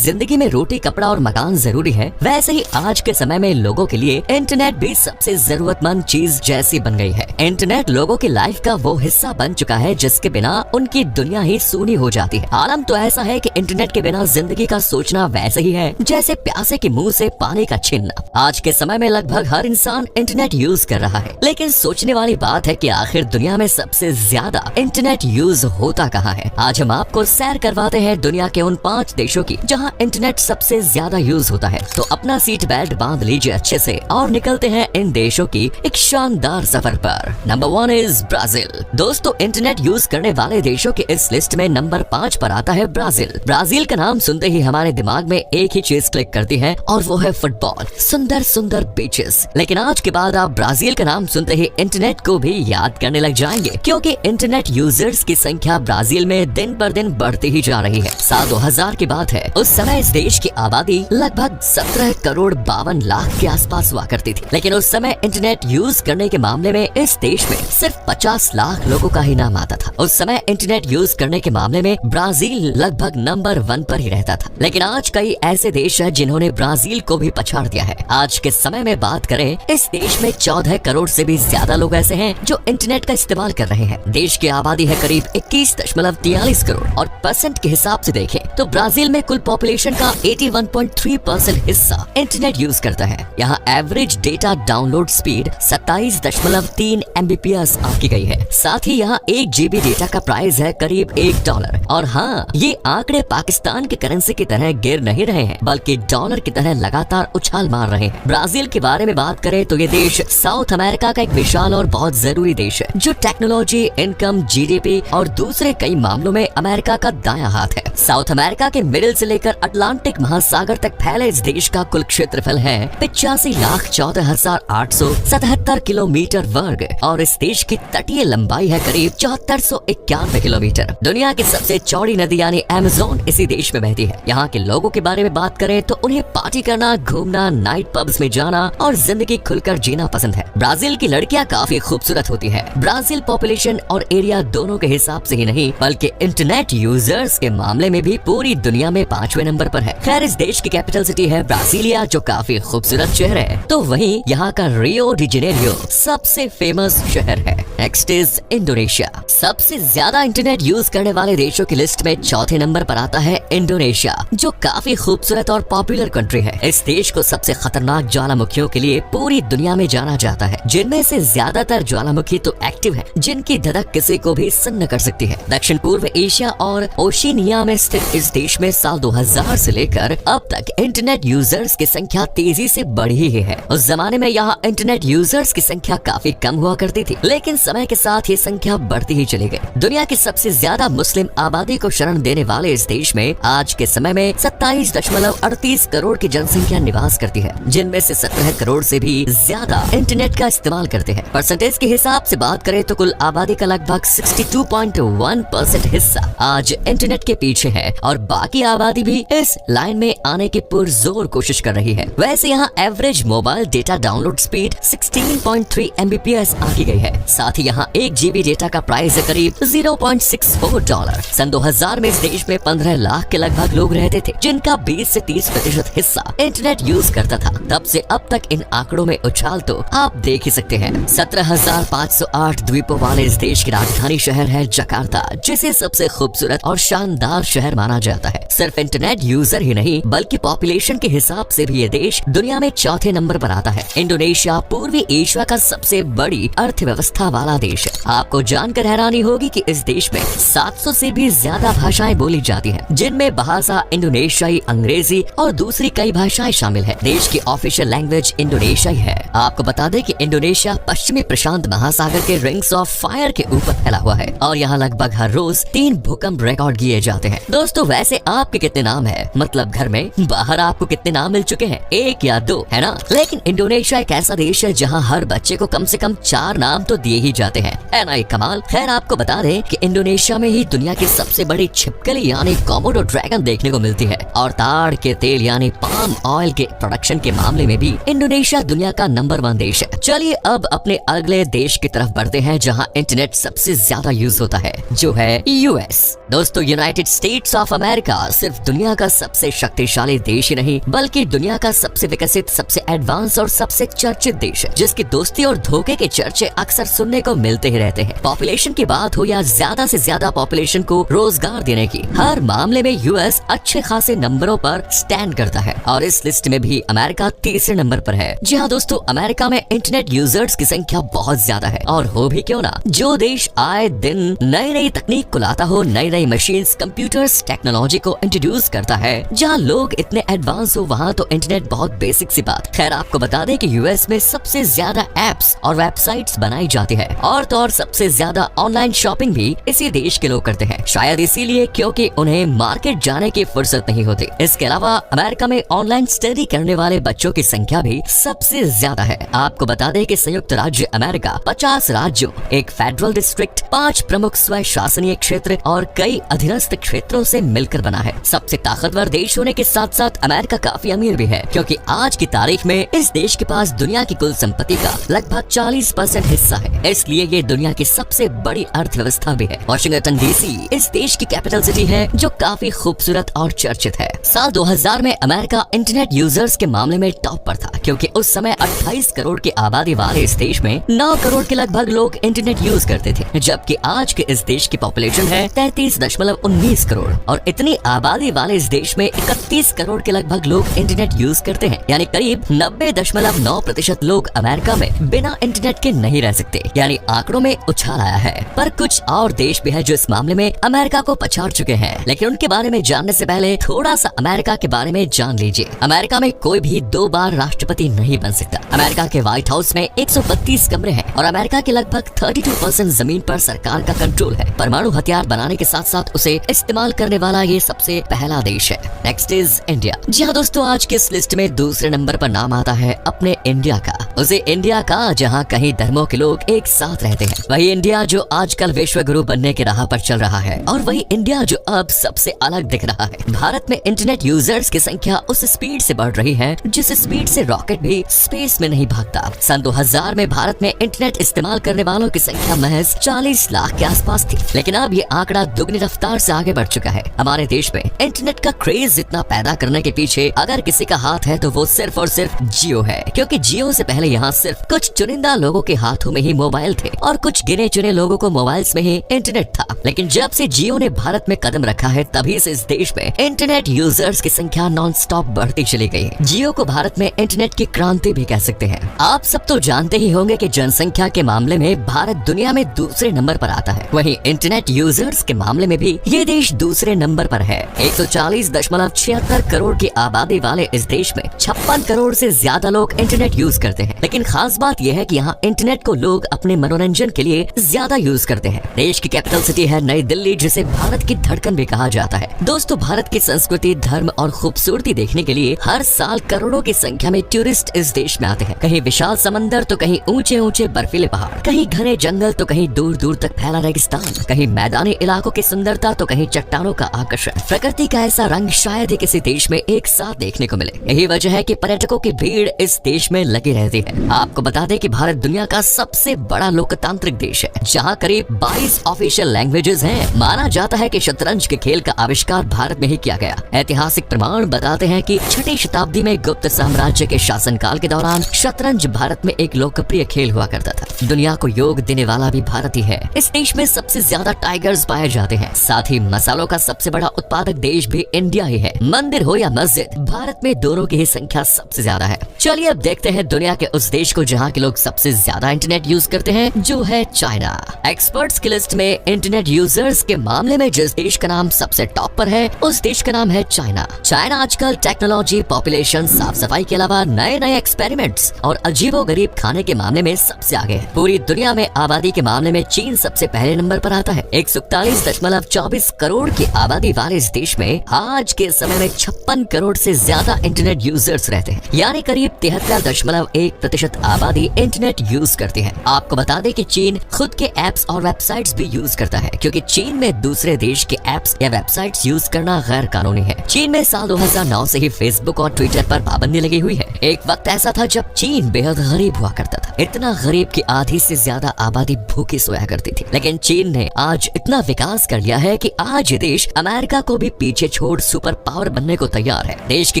जिंदगी में रोटी, कपड़ा और मकान जरूरी है, वैसे ही आज के समय में लोगों के लिए इंटरनेट भी सबसे जरूरतमंद चीज जैसी बन गई है। इंटरनेट लोगों की लाइफ का वो हिस्सा बन चुका है जिसके बिना उनकी दुनिया ही सूनी हो जाती है। आलम तो ऐसा है कि इंटरनेट के बिना जिंदगी का सोचना वैसे ही है जैसे प्यासे के मुंह से पानी का छीनना। आज के समय में लगभग हर इंसान इंटरनेट यूज कर रहा है, लेकिन सोचने वाली बात है कि आखिर दुनिया में सबसे ज्यादा इंटरनेट यूज होता कहाँ है। आज हम आपको सैर करवाते हैं दुनिया के उन 5 देशों की जहाँ इंटरनेट सबसे ज्यादा यूज होता है। तो अपना सीट बेल्ट बांध लीजिए अच्छे से और निकलते हैं इन देशों की एक शानदार सफर पर। Number 1 is Brazil. दोस्तों, इंटरनेट यूज करने वाले देशों की इस लिस्ट में नंबर 5 पर आता है ब्राजील। ब्राजील का नाम सुनते ही हमारे दिमाग में एक ही चीज क्लिक करती है और वो है फुटबॉल, सुंदर सुंदर बीचेस। लेकिन आज के बाद आप ब्राजील का नाम सुनते ही इंटरनेट को भी याद करने लग जाएंगे, क्योंकि इंटरनेट यूजर्स की संख्या ब्राजील में दिन पर दिन बढ़ती ही जा रही है। साल 2000 की बात है, उस समय इस देश की आबादी लगभग 17 करोड़ 52 लाख के आसपास हुआ करती थी। लेकिन उस समय इंटरनेट यूज करने के मामले में इस देश में सिर्फ 50 लाख लोगों का ही नाम आता था। उस समय इंटरनेट यूज करने के मामले में ब्राजील लगभग नंबर 1 पर ही रहता था। लेकिन आज कई ऐसे देश हैं जिन्होंने ब्राजील को भी पछाड़ दिया है। आज के समय में बात करें, इस देश में 14 करोड़ से भी ज्यादा लोग ऐसे हैं जो इंटरनेट का इस्तेमाल कर रहे हैं। देश की आबादी है करीब 21.43 करोड़ और परसेंट के हिसाब से देखें तो ब्राजील में कुल पॉपुलेशन का 81.3% हिस्सा इंटरनेट यूज करता है। यहाँ average data download speed 27.3 MBPS आंकी गई है। साथ ही यहाँ 1 GB डेटा का प्राइस है करीब $1। और हाँ, ये आंकड़े पाकिस्तान की करेंसी की तरह गिर नहीं रहे हैं, बल्कि डॉलर की तरह लगातार उछाल मार रहे हैं। ब्राजील के बारे में बात करें तो ये देश साउथ अमेरिका का एक विशाल और बहुत जरूरी देश है, जो टेक्नोलॉजी, इनकम, GDP और दूसरे कई मामलों में अमेरिका का दायां हाथ है। साउथ अमेरिका के मिडिल से लेकर अटलांटिक महासागर तक फैले इस देश का कुल क्षेत्रफल है 85,14,877 किलोमीटर वर्ग और इस देश की तटीय लंबाई है करीब 7491 किलोमीटर। दुनिया की सबसे चौड़ी नदी यानी अमेज़न इसी देश में बहती है। यहाँ के लोगों के बारे में बात करें तो उन्हें पार्टी करना, घूमना, नाइट पब्स में जाना और जिंदगी खुलकर जीना पसंद है। ब्राजील की लड़कियाँ काफी खूबसूरत होती है। ब्राजील पॉपुलेशन और एरिया दोनों के हिसाब से ही नहीं, बल्कि इंटरनेट यूजर्स के मामले में भी पूरी दुनिया में 5वें नंबर पर है। खैर, इस देश की कैपिटल सिटी है ब्राजीलिया, जो काफी खूबसूरत शहर है। तो वहीं यहाँ का रियो डी जेनेरियो सबसे फेमस शहर है। Next is Indonesia. सबसे ज्यादा इंटरनेट यूज करने वाले देशों की लिस्ट में 4थे नंबर पर आता है इंडोनेशिया, जो काफी खूबसूरत और पॉपुलर कंट्री है। इस देश को सबसे खतरनाक ज्वालामुखियों के लिए पूरी दुनिया में जाना जाता है, जिनमें से ज्यादातर ज्वालामुखी तो एक्टिव है, जिनकी धड़क किसी को भी सन्न कर सकती है। दक्षिण पूर्व एशिया और ओशिनिया में स्थित इस देश में साल 2000 से लेकर अब तक इंटरनेट यूजर्स की संख्या तेजी से बढ़ी ही है। उस जमाने में यहाँ इंटरनेट यूजर्स की संख्या काफी कम हुआ करती थी, लेकिन समय के साथ ये संख्या बढ़ती ही चली गई। दुनिया की सबसे ज्यादा मुस्लिम आबादी को शरण देने वाले इस देश में आज के समय में 27.38 करोड़ की जनसंख्या निवास करती है, जिनमें से 17 करोड़ से भी ज्यादा इंटरनेट का इस्तेमाल करते हैं। परसेंटेज के हिसाब से बात करें तो कुल आबादी का लगभग 62.1% हिस्सा आज इंटरनेट के पीछे है और बाकी आबादी भी इस लाइन में आने की पुरजोर कोशिश कर रही है। वैसे यहाँ average mobile data download speed 16.3 MBPS आंकी गई है। साथ ही यहाँ 1 GB डेटा का प्राइस है करीब $0.64। सन 2000 में इस देश में 15 लाख के लगभग लोग रहते थे, जिनका 20 से 30% हिस्सा इंटरनेट यूज करता था। तब से अब तक इन आंकड़ों में उछाल तो आप देख ही सकते हैं। 17,508 द्वीपों वाले इस देश की राजधानी शहर है जकार्ता, जिसे सबसे खूबसूरत और शानदार शहर माना जाता है। सिर्फ इंटरनेट यूजर ही नहीं, बल्कि पॉपुलेशन के हिसाब से भी ये देश दुनिया में 4थे नंबर पर आता है। इंडोनेशिया पूर्वी एशिया का सबसे बड़ी अर्थव्यवस्था वाला देश है। आपको जानकर हैरानी होगी कि इस देश में 700 से भी ज्यादा भाषाएं बोली जाती हैं, जिनमें भाषा इंडोनेशियाई, अंग्रेजी और दूसरी कई भाषाएं शामिल है। देश की ऑफिशियल लैंग्वेज इंडोनेशियाई है। आपको बता दें कि इंडोनेशिया पश्चिमी प्रशांत महासागर के रिंग्स ऑफ फायर के ऊपर फैला हुआ है और यहाँ लगभग हर रोज 3 भूकंप रिकॉर्ड किए जाते हैं। दोस्तों, वैसे आपके कितने नाम है, मतलब घर में, बाहर आपको कितने नाम मिल चुके हैं? 1 या 2, है ना? लेकिन इंडोनेशिया एक ऐसा देश है जहाँ हर बच्चे को कम से कम 4 नाम तो दिए ही जाते हैं, है ना? एक कमाल। खैर, आपको बता दें कि इंडोनेशिया में ही दुनिया की सबसे बड़ी छिपकली यानी कोमोडो ड्रैगन देखने को मिलती है और ताड़ के तेल यानी पाम ऑयल के प्रोडक्शन के मामले में भी इंडोनेशिया दुनिया का नंबर 1 देश है। चलिए अब अपने अगले देश की तरफ बढ़ते हैं जहाँ इंटरनेट सबसे ज्यादा यूज होता है, जो है US। दोस्तों, यूनाइटेड स्टेट्स ऑफ अमेरिका सिर्फ दुनिया दुनिया का सबसे शक्तिशाली देश ही नहीं बल्कि दुनिया का सबसे विकसित, सबसे एडवांस और सबसे चर्चित देश है, जिसकी दोस्ती और धोखे के चर्चे अक्सर सुनने को मिलते ही रहते हैं। पॉपुलेशन की बात हो या ज्यादा से ज्यादा पॉपुलेशन को रोजगार देने की, हर मामले में यूएस अच्छे खासे नंबरों पर स्टैंड करता है और इस लिस्ट में भी अमेरिका तीसरे नंबर पर है। जी हाँ दोस्तों, अमेरिका में इंटरनेट यूजर्स की संख्या बहुत ज्यादा है और हो भी क्यों ना। जो देश आए दिन नई नई तकनीक को लाता हो, नई नई मशीन्स, कंप्यूटर्स, टेक्नोलॉजी को इंट्रोड्यूस करता है, जहाँ लोग इतने एडवांस हो वहाँ तो इंटरनेट बहुत बेसिक सी बात। खैर आपको बता दें कि यूएस में सबसे ज्यादा एप्स और वेबसाइट्स बनाई जाती है और तो और सबसे ज्यादा ऑनलाइन शॉपिंग भी इसी देश के लोग करते हैं, शायद इसीलिए क्योंकि उन्हें मार्केट जाने की फुर्सत नहीं होती। इसके अलावा अमेरिका में ऑनलाइन स्टडी करने वाले बच्चों की संख्या भी सबसे ज्यादा है। आपको बता दें कि संयुक्त राज्य अमेरिका 50 राज्यों, एक फेडरल डिस्ट्रिक्ट, 5 प्रमुख स्वयं शासनीय क्षेत्र और कई अधीनस्थ क्षेत्रों से मिलकर बना है। सबसे ताकतवर देश होने के साथ साथ अमेरिका काफी अमीर भी है, क्योंकि आज की तारीख में इस देश के पास दुनिया की कुल संपत्ति का लगभग 40% हिस्सा है, इसलिए ये दुनिया की सबसे बड़ी अर्थव्यवस्था भी है। वॉशिंगटन डीसी इस देश की कैपिटल सिटी है, जो काफी खूबसूरत और चर्चित है। साल 2000 में अमेरिका इंटरनेट यूजर्स के मामले में टॉप पर था, क्योंकि उस समय 28 करोड़ की आबादी वाले इस देश में 9 करोड़ के लगभग लोग इंटरनेट यूज करते थे, जबकि आज के इस देश की पॉपुलेशन है 33.19 करोड़ और इतनी आबादी वाले इस देश में 31 करोड़ के लगभग लोग इंटरनेट यूज करते हैं, यानी करीब 90.9% लोग अमेरिका में बिना इंटरनेट के नहीं रह सकते, यानी आंकड़ों में उछाल आया है। पर कुछ और देश भी है जो इस मामले में अमेरिका को पछाड़ चुके हैं, लेकिन उनके बारे में जानने से पहले थोड़ा सा अमेरिका के बारे में जान लीजिए। अमेरिका में कोई भी 2 बार राष्ट्रपति नहीं बन सकता। अमेरिका के व्हाइट हाउस में 132 कमरे हैं और अमेरिका के लगभग 32% जमीन पर सरकार का कंट्रोल है। परमाणु हथियार बनाने के साथ साथ उसे इस्तेमाल करने वाला ये सबसे पहला देश है। Next is India. जी हाँ दोस्तों, आज की इस लिस्ट में दूसरे नंबर पर नाम आता है अपने इंडिया का। उसे इंडिया का जहाँ कहीं धर्मों के लोग एक साथ रहते हैं। वही इंडिया जो आजकल विश्व गुरु बनने के राह पर चल रहा है, और वही इंडिया जो अब सबसे अलग दिख रहा है। भारत में इंटरनेट यूजर्स की संख्या उस स्पीड से बढ़ रही है जिस स्पीड से रॉकेट भी स्पेस में नहीं भागता। सन 2000 में भारत में इंटरनेट इस्तेमाल करने वालों की संख्या महज 40 लाख के आसपास थी, लेकिन अब ये आंकड़ा दुगनी रफ्तार से आगे बढ़ चुका है। हमारे देश में इंटरनेट का क्रेज इतना पैदा करने के पीछे अगर किसी का हाथ है तो वो सिर्फ और सिर्फ जियो है, क्योंकि जियो से पहले यहाँ सिर्फ कुछ चुनिंदा लोगों के हाथों में ही मोबाइल थे और कुछ गिने चुने लोगों को मोबाइल्स में ही इंटरनेट था। लेकिन जब से जियो ने भारत में कदम रखा है, तभी से इस देश में इंटरनेट यूजर्स की संख्या नॉन स्टॉप बढ़ती चली गई। जियो को भारत में इंटरनेट की क्रांति भी कह सकते हैं। आप सब तो जानते ही होंगे कि जनसंख्या के मामले में भारत दुनिया में दूसरे नंबर पर आता है, वहीं इंटरनेट यूजर्स के मामले में भी ये देश दूसरे नंबर पर है। 140.76 करोड़ की आबादी वाले इस देश में 56 करोड़ से ज्यादा लोग इंटरनेट यूज करते हैं। लेकिन खास बात यह है कि यहाँ इंटरनेट को लोग अपने मनोरंजन के लिए ज्यादा यूज करते हैं। देश की कैपिटल सिटी है नई दिल्ली, जिसे भारत की धड़कन भी कहा जाता है। दोस्तों, भारत की संस्कृति, धर्म और खूबसूरती देखने के लिए हर साल करोड़ों की संख्या में टूरिस्ट इस देश में आते हैं। कहीं विशाल समंदर तो कहीं ऊंचे ऊंचे बर्फीले पहाड़, कहीं घने जंगल तो कहीं दूर दूर तक फैला रेगिस्तान, कहीं मैदानी इलाकों की सुंदरता तो कहीं चट्टानों का आकर्षण। प्रकृति का ऐसा रंग शायद ही किसी देश में एक साथ देखने को मिले। यही वजह है कि पर्यटकों की भीड़ इस देश में लगी रहती है। आपको बता दें कि भारत दुनिया का सबसे बड़ा लोकतांत्रिक देश है, जहां करीब 22 ऑफिशियल लैंग्वेजेस हैं। माना जाता है कि शतरंज के खेल का आविष्कार भारत में ही किया गया। ऐतिहासिक प्रमाण बताते हैं कि 6वीं शताब्दी में गुप्त साम्राज्य के शासनकाल के दौरान शतरंज भारत में एक लोकप्रिय खेल हुआ करता था। दुनिया को योग देने वाला भी भारत ही है। इस देश में सबसे ज्यादा टाइगर्स पाए जाते हैं। साथ ही मसालों का सबसे बड़ा उत्पादक देश भी इंडिया ही है। मंदिर हो या मस्जिद, भारत में दोनों की ही संख्या सबसे ज्यादा है। चलिए अब देखते हैं दुनिया के उस देश को जहाँ के लोग सबसे ज्यादा इंटरनेट यूज करते हैं, जो है चाइना। एक्सपर्ट्स की लिस्ट में इंटरनेट यूजर्स के मामले में जिस देश का नाम सबसे टॉप पर है, उस देश का नाम है चाइना। चाइना आजकल टेक्नोलॉजी, पॉपुलेशन, साफ सफाई के अलावा नए नए एक्सपेरिमेंट्स और अजीबोगरीब खाने के मामले में सबसे आगे है। पूरी दुनिया में आबादी के मामले में चीन सबसे पहले नंबर पर आता है। 141.24 करोड़ की आबादी वाले इस देश में आज के समय में 56 करोड़ से ज्यादा इंटरनेट यूजर्स रहते हैं, यानी करीब 73.1 60% आबादी इंटरनेट यूज करती है। आपको बता दें कि चीन खुद के एप्स और वेबसाइट्स भी यूज करता है, क्योंकि चीन में दूसरे देश के एप्स या वेबसाइट्स यूज करना गैर कानूनी है। चीन में साल 2009 से ही फेसबुक और ट्विटर पर पाबंदी लगी हुई है। एक वक्त ऐसा था जब चीन बेहद गरीब हुआ करता था, इतना गरीब कि आधी से ज्यादा आबादी भूखी सोया करती थी। लेकिन चीन ने आज इतना विकास कर लिया है कि आज देश अमेरिका को भी पीछे छोड़ सुपर पावर बनने को तैयार है। देश की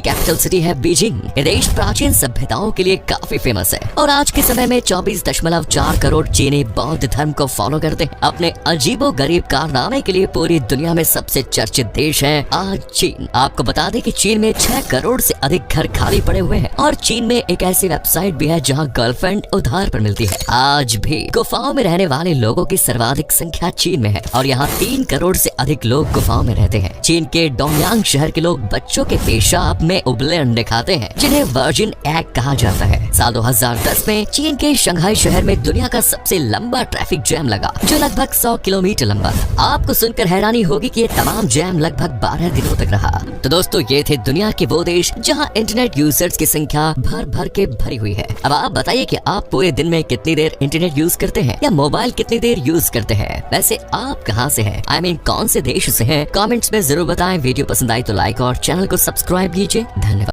कैपिटल सिटी है बीजिंग। ये देश प्राचीन सभ्यताओं के लिए काफी फेमस है और आज के समय में 24.4 करोड़ चीनी बौद्ध धर्म को फॉलो करते हैं। अपने अजीबो गरीब कारनामे के लिए पूरी दुनिया में सबसे चर्चित देश है आज चीन। आपको बता दें कि चीन में 6 करोड़ से अधिक घर खाली पड़े हुए हैं और चीन में एक ऐसी वेबसाइट भी है जहां गर्लफ्रेंड उधार पर मिलती है। आज भी गुफाओं में रहने वाले लोगों की सर्वाधिक संख्या चीन में है और यहाँ 3 करोड़ से अधिक लोग गुफाओं में रहते हैं। चीन के डोंगयांग शहर के लोग बच्चों के पेशाब में उबले अंडे खाते हैं, जिन्हें वर्जिन एग कहा जाता है। साल 2010 में चीन के शंघाई शहर में दुनिया का सबसे लंबा ट्रैफिक जैम लगा, जो लगभग 100 किलोमीटर लंबा था। आपको सुनकर हैरानी होगी कि ये तमाम जैम लगभग 12 दिनों तक रहा। तो दोस्तों, ये थे दुनिया के वो देश जहां इंटरनेट यूजर्स की संख्या भर भर के भरी हुई है। अब आप बताइए कि आप पूरे दिन में कितनी देर इंटरनेट यूज करते हैं या मोबाइल कितनी देर यूज करते हैं। वैसे आप कहां से हैं? I mean, कौन से देश से हैं? कमेंट्स में जरूर बताएं। वीडियो पसंद आई तो लाइक और चैनल को सब्सक्राइब कीजिए। धन्यवाद।